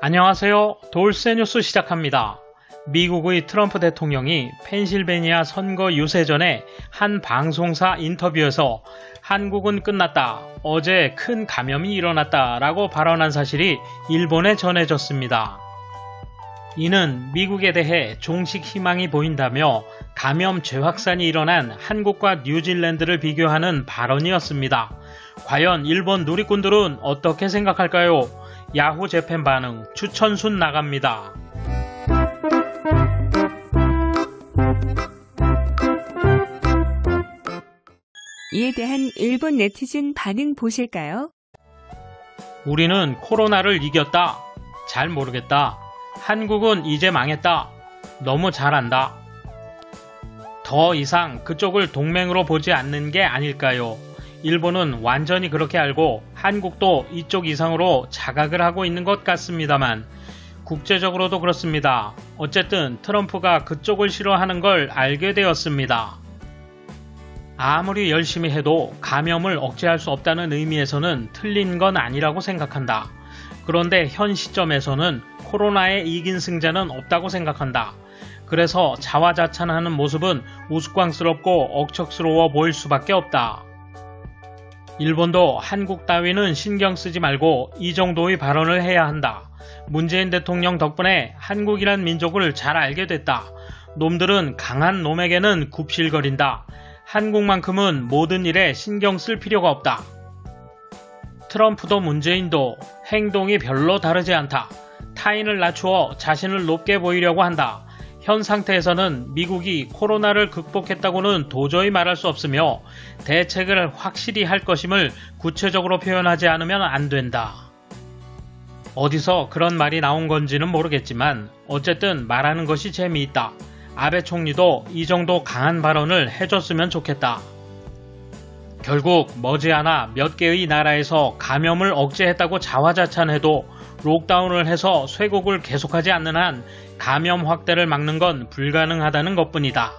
안녕하세요. 돌쇠 뉴스 시작합니다. 미국의 트럼프 대통령이 펜실베니아 선거 유세 전에 한 방송사 인터뷰에서 한국은 끝났다, 어제 큰 감염이 일어났다 라고 발언한 사실이 일본에 전해졌습니다. 이는 미국에 대해 종식 희망이 보인다며 감염 재확산이 일어난 한국과 뉴질랜드를 비교하는 발언이었습니다. 과연 일본 누리꾼들은 어떻게 생각할까요? 야후 재팬 반응 추천순 나갑니다. 이에 대한 일본 네티즌 반응 보실까요? 우리는 코로나를 이겼다. 잘 모르겠다. 한국은 이제 망했다. 너무 잘한다. 더 이상 그쪽을 동맹으로 보지 않는 게 아닐까요? 일본은 완전히 그렇게 알고 한국도 이쪽 이상으로 자각을 하고 있는 것 같습니다만 국제적으로도 그렇습니다. 어쨌든 트럼프가 그쪽을 싫어하는 걸 알게 되었습니다. 아무리 열심히 해도 감염을 억제할 수 없다는 의미에서는 틀린 건 아니라고 생각한다. 그런데 현 시점에서는 코로나에 이긴 승자는 없다고 생각한다. 그래서 자화자찬하는 모습은 우스꽝스럽고 억척스러워 보일 수밖에 없다. 일본도 한국 따위는 신경 쓰지 말고 이 정도의 발언을 해야 한다. 문재인 대통령 덕분에 한국이란 민족을 잘 알게 됐다. 놈들은 강한 놈에게는 굽실거린다. 한국만큼은 모든 일에 신경 쓸 필요가 없다. 트럼프도 문재인도 행동이 별로 다르지 않다. 타인을 낮추어 자신을 높게 보이려고 한다. 현 상태에서는 미국이 코로나를 극복했다고는 도저히 말할 수 없으며 대책을 확실히 할 것임을 구체적으로 표현하지 않으면 안 된다. 어디서 그런 말이 나온 건지는 모르겠지만 어쨌든 말하는 것이 재미있다. 아베 총리도 이 정도 강한 발언을 해줬으면 좋겠다. 결국 머지않아 몇 개의 나라에서 감염을 억제했다고 자화자찬해도 록다운을 해서 쇄국을 계속하지 않는 한 감염 확대를 막는 건 불가능하다는 것뿐이다.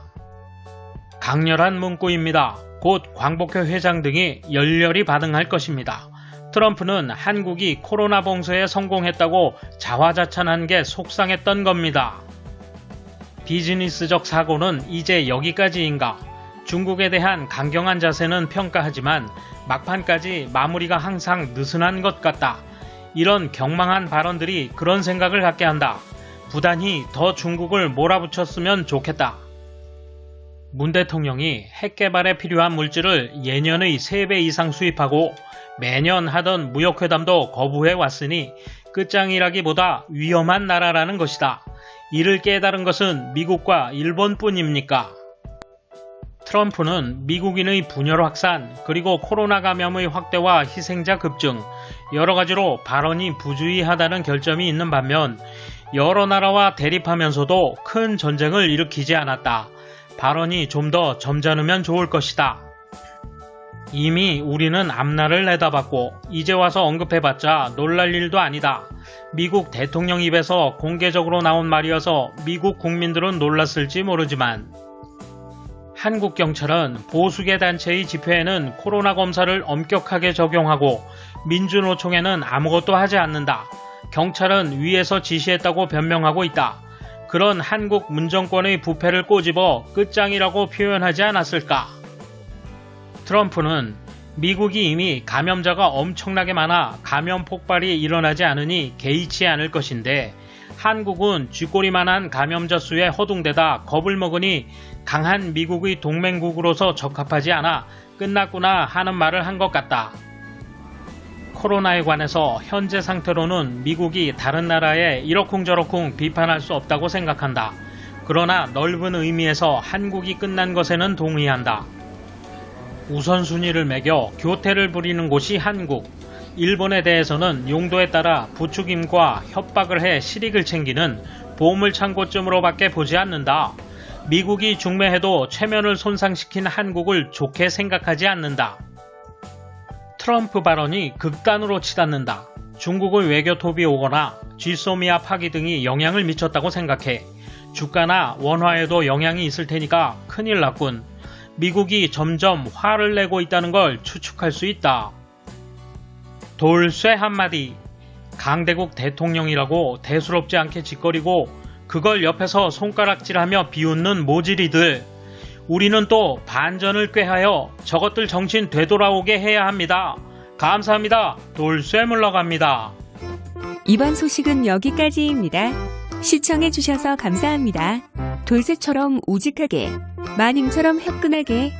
강렬한 문구입니다. 곧 광복회 회장 등이 열렬히 반응할 것입니다. 트럼프는 한국이 코로나 봉쇄에 성공했다고 자화자찬한 게 속상했던 겁니다. 비즈니스적 사고는 이제 여기까지인가? 중국에 대한 강경한 자세는 평가하지만 막판까지 마무리가 항상 느슨한 것 같다. 이런 경망한 발언들이 그런 생각을 갖게 한다. 부단히 더 중국을 몰아붙였으면 좋겠다. 문 대통령이 핵 개발에 필요한 물질을 예년의 3배 이상 수입하고 매년 하던 무역회담도 거부해 왔으니 끝장이라기보다 위험한 나라라는 것이다. 이를 깨달은 것은 미국과 일본뿐입니까? 트럼프는 미국인의 분열 확산 그리고 코로나 감염의 확대와 희생자 급증 여러 가지로 발언이 부주의하다는 결점이 있는 반면 여러 나라와 대립하면서도 큰 전쟁을 일으키지 않았다. 발언이 좀 더 점잖으면 좋을 것이다. 이미 우리는 앞날을 내다봤고 이제 와서 언급해봤자 놀랄 일도 아니다. 미국 대통령 입에서 공개적으로 나온 말이어서 미국 국민들은 놀랐을지 모르지만 한국 경찰은 보수계 단체의 집회에는 코로나 검사를 엄격하게 적용하고 민주노총에는 아무것도 하지 않는다. 경찰은 위에서 지시했다고 변명하고 있다. 그런 한국 문정권의 부패를 꼬집어 끝장이라고 표현하지 않았을까? 트럼프는 미국이 이미 감염자가 엄청나게 많아 감염 폭발이 일어나지 않으니 개의치 않을 것인데 한국은 쥐꼬리만한 감염자 수에 허둥대다 겁을 먹으니 강한 미국의 동맹국으로서 적합하지 않아 끝났구나 하는 말을 한 것 같다. 코로나에 관해서 현재 상태로는 미국이 다른 나라에 이러쿵저러쿵 비판할 수 없다고 생각한다. 그러나 넓은 의미에서 한국이 끝난 것에는 동의한다. 우선순위를 매겨 교태를 부리는 곳이 한국. 일본에 대해서는 용도에 따라 부추김과 협박을 해 실익을 챙기는 보물창고쯤으로밖에 보지 않는다. 미국이 중매해도 체면을 손상시킨 한국을 좋게 생각하지 않는다. 트럼프 발언이 극단으로 치닫는다. 중국의 외교톱이 오거나 쥐소미아 파기 등이 영향을 미쳤다고 생각해. 주가나 원화에도 영향이 있을 테니까 큰일 났군. 미국이 점점 화를 내고 있다는 걸 추측할 수 있다. 돌쇠 한마디. 강대국 대통령이라고 대수롭지 않게 짓거리고 그걸 옆에서 손가락질하며 비웃는 모질이들. 우리는 또 반전을 꾀하여 저것들 정신 되돌아오게 해야 합니다. 감사합니다. 돌쇠 물러갑니다. 이번 소식은 여기까지입니다. 시청해주셔서 감사합니다. 돌쇠처럼 우직하게, 마님처럼 화끈하게